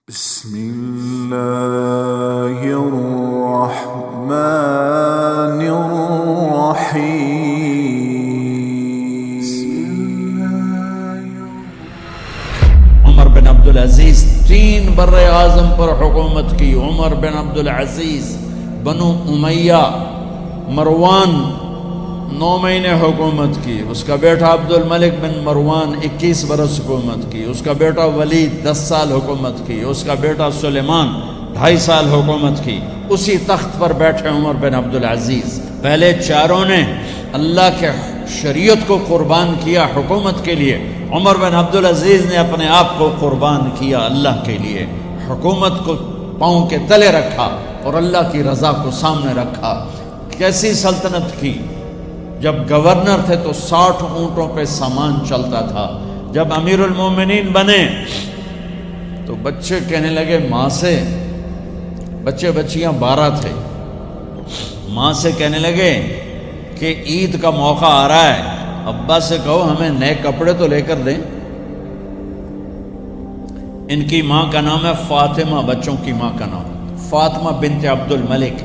بسم اللہ الرحمن الرحیم۔ عمر بن عبدالعزیز 3 بر اعظم پر حکومت کی۔ عمر بن عبدالعزیز، بنو امیہ، مروان 9 مہینے حکومت کی۔ اس کا بیٹا عبد الملک بن مروان 21 برس حکومت کی۔ اس کا بیٹا ولید 10 سال حکومت کی۔ اس کا بیٹا سلیمان 2.5 سال حکومت کی۔ اسی تخت پر بیٹھے عمر بن عبدالعزیز۔ پہلے چاروں نے اللہ کے شریعت کو قربان کیا حکومت کے لیے، عمر بن عبدالعزیز نے اپنے آپ کو قربان کیا اللہ کے لیے، حکومت کو پاؤں کے تلے رکھا اور اللہ کی رضا کو سامنے رکھا۔ کیسی سلطنت کی؟ جب گورنر تھے تو 60 اونٹوں پہ سامان چلتا تھا۔ جب امیر المومنین بنے تو بچے کہنے لگے ماں سے، بچے بچیاں 12 تھے، ماں سے کہنے لگے کہ عید کا موقع آ رہا ہے، ابا سے کہو ہمیں نئے کپڑے تو لے کر دیں۔ ان کی ماں کا نام ہے فاطمہ، بچوں کی ماں کا نام فاطمہ بنت عبد الملک۔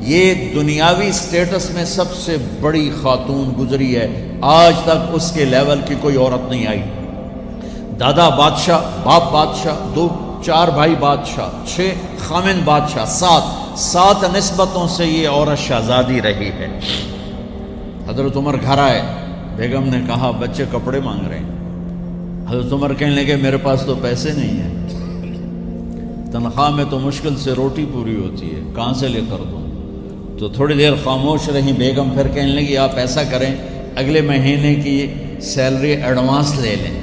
یہ دنیاوی سٹیٹس میں سب سے بڑی خاتون گزری ہے، آج تک اس کے لیول کی کوئی عورت نہیں آئی۔ دادا بادشاہ، باپ بادشاہ، 4 بھائی بادشاہ، 6 خامن بادشاہ، 7 نسبتوں سے یہ عورت شہزادی رہی ہے۔ حضرت عمر گھر آئے، بیگم نے کہا بچے کپڑے مانگ رہے ہیں۔ حضرت عمر کہنے لگے میرے پاس تو پیسے نہیں ہیں، تنخواہ میں تو مشکل سے روٹی پوری ہوتی ہے، کہاں سے لے کر دوں؟ تو تھوڑی دیر خاموش رہی بیگم، پھر کہنے لگی آپ ایسا کریں اگلے مہینے کی سیلری ایڈوانس لے لیں،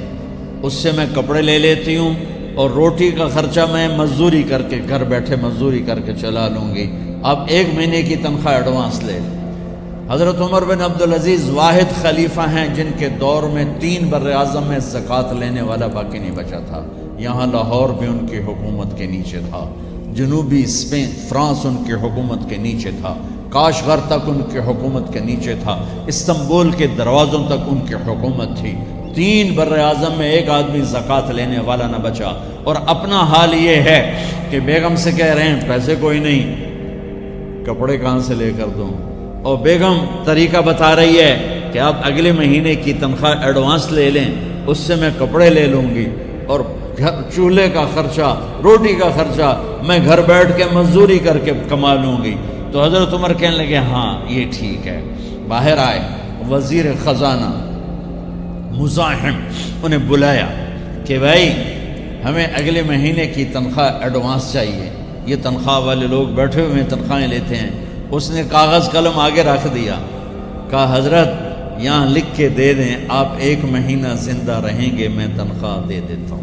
اس سے میں کپڑے لے لیتی ہوں اور روٹی کا خرچہ میں مزدوری کر کے گھر بیٹھے مزدوری کر کے چلا لوں گی، آپ 1 مہینے کی تنخواہ ایڈوانس لے لیں۔ حضرت عمر بن عبدالعزیز واحد خلیفہ ہیں جن کے دور میں 3 بر اعظم میں زکوٰۃ لینے والا باقی نہیں بچا تھا۔ یہاں لاہور بھی ان کی حکومت کے نیچے تھا، جنوبی اسپین فرانس ان کی حکومت کے نیچے تھا، کاشغر تک ان کی حکومت کے نیچے تھا، استنبول کے دروازوں تک ان کی حکومت تھی۔ 3 بر اعظم میں ایک آدمی زکوٰۃ لینے والا نہ بچا۔ اور اپنا حال یہ ہے کہ بیگم سے کہہ رہے ہیں پیسے کوئی نہیں، کپڑے کہاں سے لے کر دوں؟ اور بیگم طریقہ بتا رہی ہے کہ آپ اگلے مہینے کی تنخواہ ایڈوانس لے لیں، اس سے میں کپڑے لے لوں گی اور چولہے کا خرچہ، روٹی کا خرچہ میں گھر بیٹھ کے مزدوری کر کے کما لوں گی۔ تو حضرت عمر کہنے لگے ہاں یہ ٹھیک ہے۔ باہر آئے وزیر خزانہ مزاحم، انہیں بلایا کہ بھائی ہمیں اگلے مہینے کی تنخواہ ایڈوانس چاہیے، یہ تنخواہ والے لوگ بیٹھے ہوئے تنخواہیں لیتے ہیں۔ اس نے کاغذ قلم آگے رکھ دیا، کہا حضرت یہاں لکھ کے دے دیں آپ 1 مہینہ زندہ رہیں گے میں تنخواہ دے دیتا ہوں،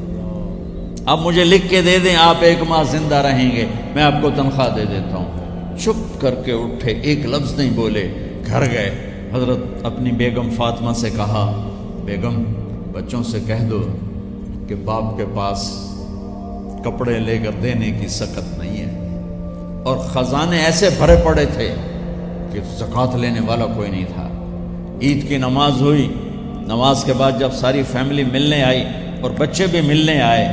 آپ مجھے لکھ کے دے دیں آپ 1 ماہ زندہ رہیں گے میں آپ کو تنخواہ دے دیتا ہوں۔ چپ کر کے اٹھے، ایک لفظ نہیں بولے، گھر گئے۔ حضرت اپنی بیگم فاطمہ سے کہا بیگم بچوں سے کہہ دو کہ باپ کے پاس کپڑے لے کر دینے کی سکت نہیں ہے، اور خزانے ایسے بھرے پڑے تھے کہ زکوٰۃ لینے والا کوئی نہیں تھا۔ عید کی نماز ہوئی، نماز کے بعد جب ساری فیملی ملنے آئی اور بچے بھی ملنے آئے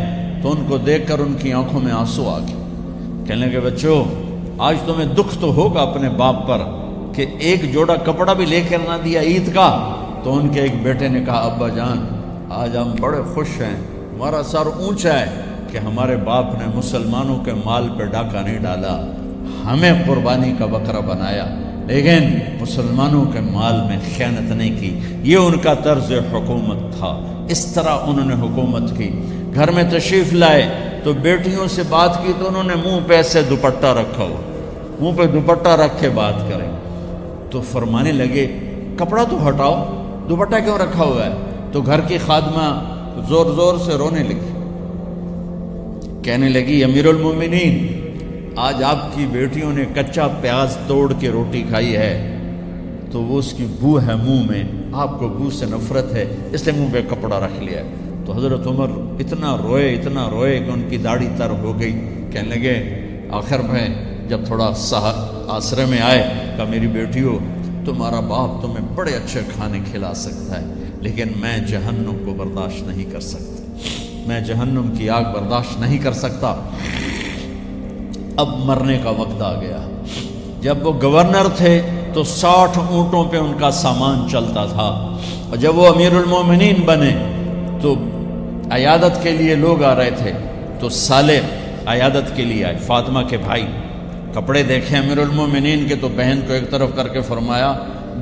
تو ان کو دیکھ کر ان کی آنکھوں میں آنسو آ گئے۔ کہنے لگے بچوں آج تمہیں دکھ تو ہوگا اپنے باپ پر کہ ایک جوڑا کپڑا بھی لے کر نہ دیا عید کا۔ تو ان کے ایک بیٹے نے کہا ابا جان آج ہم بڑے خوش ہیں، ہمارا سر اونچا ہے کہ ہمارے باپ نے مسلمانوں کے مال پہ ڈاکہ نہیں ڈالا، ہمیں قربانی کا بکرا بنایا لیکن مسلمانوں کے مال میں خیانت نہیں کی۔ یہ ان کا طرز حکومت تھا، اس طرح انہوں نے حکومت کی۔ گھر میں تشریف لائے تو بیٹیوں سے بات کی تو انہوں نے منہ پہ ایسے دوپٹہ رکھا ہو، منہ پہ دوپٹہ رکھ کے بات کریں تو فرمانے لگے کپڑا تو ہٹاؤ، دوپٹہ کیوں رکھا ہوا ہے؟ تو گھر کی خادمہ زور زور سے رونے لگی، کہنے لگی امیر المومنین آج آپ کی بیٹیوں نے کچا پیاز توڑ کے روٹی کھائی ہے تو وہ اس کی بو ہے منہ میں، آپ کو بو سے نفرت ہے اس لیے منہ پہ کپڑا رکھ لیا۔ تو حضرت عمر اتنا روئے کہ ان کی داڑھی تر ہو گئی۔ کہنے لگے آخر میں جب تھوڑا آسرے میں آئے کہا میری بیٹیوں تمہارا باپ تمہیں بڑے اچھے کھانے کھلا سکتا ہے لیکن میں جہنم کو برداشت نہیں کر سکتا۔ میں جہنم کی آگ برداشت نہیں کر سکتا، اب مرنے کا وقت آ گیا۔ جب وہ گورنر تھے تو 60 اونٹوں پہ ان کا سامان چلتا تھا، اور جب وہ امیر المومنین بنے تو عیادت کے لیے لوگ آ رہے تھے، تو صالح عیادت کے لیے آئے، فاطمہ کے بھائی، کپڑے دیکھے امیر المومنین کے تو بہن کو ایک طرف کر کے فرمایا،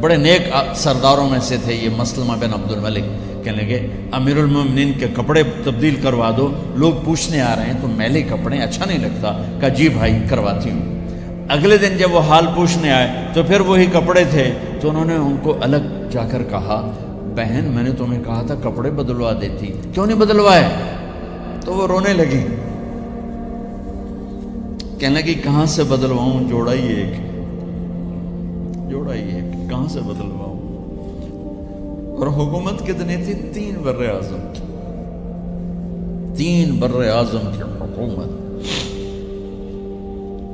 بڑے نیک سرداروں میں سے تھے یہ مسلمہ بن عبد الملک، کہنے لگے امیر المومنین کے کپڑے تبدیل کروا دو، لوگ پوچھنے آ رہے ہیں تو میلے کپڑے اچھا نہیں لگتا، کہا جی بھائی کرواتی ہوں۔ اگلے دن جب وہ حال پوچھنے آئے تو پھر وہی کپڑے تھے، تو انہوں نے ان کو الگ جا کر کہا، بہن میں نے تمہیں کہا تھا کپڑے بدلوا دیتی، کیوں نہیں بدلوائے؟ تو وہ رونے لگی، کہنے لگی کہاں سے بدلواؤں، جوڑا ہی ایک، کہاں سے بدلواؤں؟ اور حکومت کتنی تھی؟ 3 بر اعظم کی، 3 بر اعظم کی حکومت۔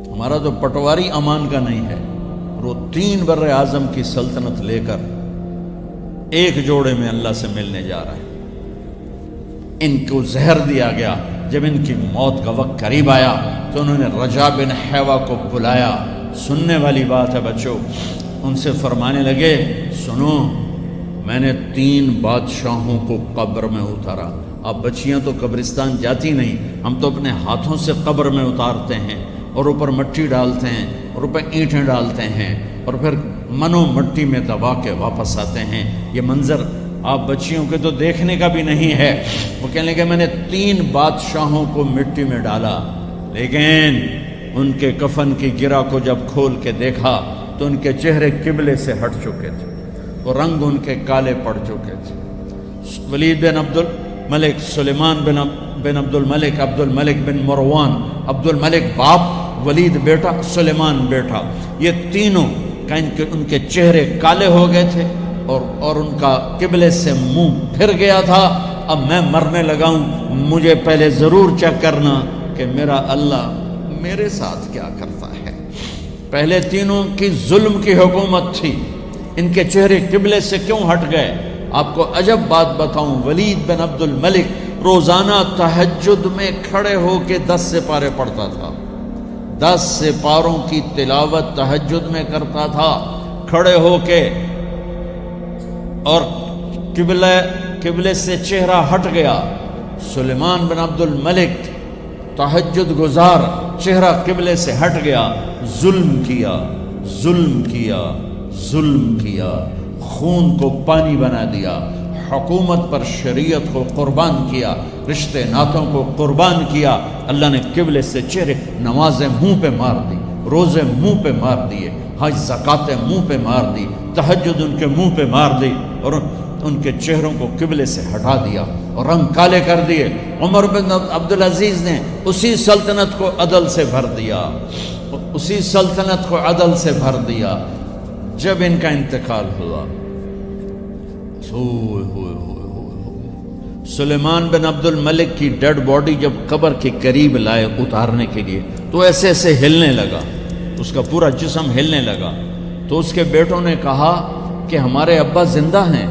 ہمارا تو پٹواری امان کا نہیں ہے، اور وہ 3 بر اعظم کی سلطنت لے کر ایک جوڑے میں اللہ سے ملنے جا رہا ہے۔ ان کو زہر دیا گیا، جب ان کی موت کا وقت قریب آیا تو انہوں نے رجا بن حیوہ کو بلایا۔ سننے والی بات ہے بچوں، ان سے فرمانے لگے، سنو میں نے 3 بادشاہوں کو قبر میں اتارا۔ اب بچیاں تو قبرستان جاتی نہیں، ہم تو اپنے ہاتھوں سے قبر میں اتارتے ہیں، اور اوپر مٹی ڈالتے ہیں، اور اوپر اینٹیں ڈالتے ہیں، اور پھر منو مٹی میں دبا کے واپس آتے ہیں۔ یہ منظر آپ بچیوں کے تو دیکھنے کا بھی نہیں ہے۔ وہ کہنے لگے میں نے 3 بادشاہوں کو مٹی میں ڈالا، لیکن ان کے کفن کی گرہ کو جب کھول کے دیکھا تو ان کے چہرے قبلے سے ہٹ چکے تھے، اور رنگ ان کے کالے پڑ چکے تھے۔ ولید بن عبد الملک، سلیمان بن عبد الملک، عبد الملک بن مروان، عبد الملک باپ، ولید بیٹا، سلیمان بیٹا، یہ تینوں کا ان کے چہرے کالے ہو گئے تھے، اور ان کا قبلے سے منہ پھر گیا تھا۔ اب میں مرنے لگا ہوں، مجھے پہلے ضرور چیک کرنا کہ میرا اللہ میرے ساتھ کیا کرتا ہے۔ پہلے تینوں کی ظلم کی حکومت تھی، ان کے چہرے قبلے سے کیوں ہٹ گئے؟ آپ کو عجب بات بتاؤں، ولید بن عبد الملک روزانہ تہجد میں کھڑے ہو کے 10 سپارے پڑھتا تھا، 10 سپاروں کی تلاوت تہجد میں کرتا تھا کھڑے ہو کے، اور قبلے سے چہرہ ہٹ گیا۔ سلیمان بن عبد الملک تہجد گزار، چہرہ قبلے سے ہٹ گیا، ظلم کیا، خون کو پانی بنا دیا، حکومت پر شریعت کو قربان کیا، رشتے ناتوں کو قربان کیا۔ اللہ نے قبلے سے چہرے، نمازیں منہ پہ مار دی، روزے منہ پہ مار دیے، حج زکاتیں منہ پہ مار دی، تہجد ان کے منہ پہ مار دی، اور ان کے چہروں کو قبلے سے ہٹا دیا اور رنگ کالے کر دیے۔ عمر بن عبدالعزیز نے اسی سلطنت کو عدل سے بھر دیا، جب ان کا انتقال ہوا۔ سلیمان بن عبد الملک کی ڈیڈ باڈی جب قبر کے قریب لائے اتارنے کے لیے تو ایسے ایسے ہلنے لگا، اس کا پورا جسم ہلنے لگا۔ تو اس کے بیٹوں نے کہا کہ ہمارے ابا زندہ ہیں،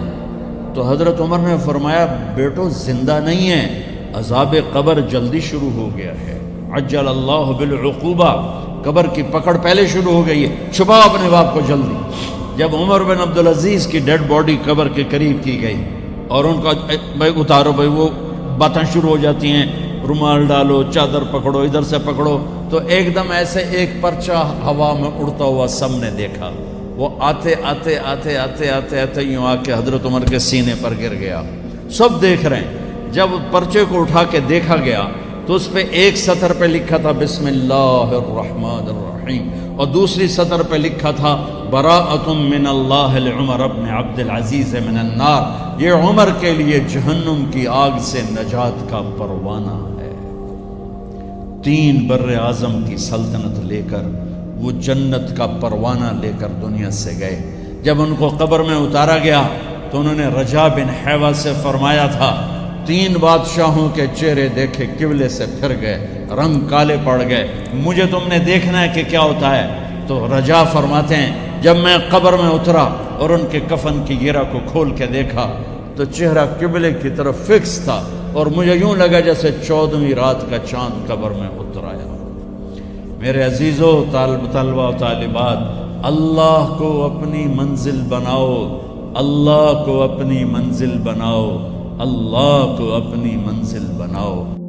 تو حضرت عمر نے فرمایا بیٹو زندہ نہیں ہیں، عذاب قبر جلدی شروع ہو گیا ہے، عجل اللہ بالعقوبہ، قبر کی پکڑ پہلے شروع ہو گئی ہے، چھپاؤ اپنے باپ کو جلدی۔ جب عمر بن عبدالعزیز کی ڈیڈ باڈی قبر کے قریب کی گئی اور ان کا بھائی اتارو، بھائی وہ باتیں شروع ہو جاتی ہیں، رومال ڈالو، چادر پکڑو، ادھر سے پکڑو، تو ایک دم ایسے ایک پرچہ ہوا میں اڑتا ہوا سب نے دیکھا، وہ آتے یوں آ کے حضرت عمر کے سینے پر گر گیا۔ سب دیکھ رہے ہیں۔ جب پرچے کو اٹھا کے دیکھا گیا تو اس پہ ایک سطر پہ لکھا تھا بسم اللہ الرحمن الرحیم، اور دوسری سطر پہ لکھا تھا براءۃ من اللہ لعمر بن عبد العزیز من النار، یہ عمر کے لیے جہنم کی آگ سے نجات کا پروانہ ہے۔ 3 بر اعظم کی سلطنت لے کر وہ جنت کا پروانہ لے کر دنیا سے گئے۔ جب ان کو قبر میں اتارا گیا تو انہوں نے رجا بن حیوہ سے فرمایا تھا 3 بادشاہوں کے چہرے دیکھے قبلے سے پھر گئے، رنگ کالے پڑ گئے، مجھے تم نے دیکھنا ہے کہ کیا ہوتا ہے۔ تو رجا فرماتے ہیں جب میں قبر میں اترا اور ان کے کفن کی گرہ کو کھول کے دیکھا تو چہرہ قبلے کی طرف فکس تھا، اور مجھے یوں لگا جیسے 14ویں رات کا چاند قبر میں اتر آیا۔ میرے عزیزو، طلبہ و طالبات، اللہ کو اپنی منزل بناؤ، اللہ کو اپنی منزل بناؤ، اللہ کو اپنی منزل بناؤ۔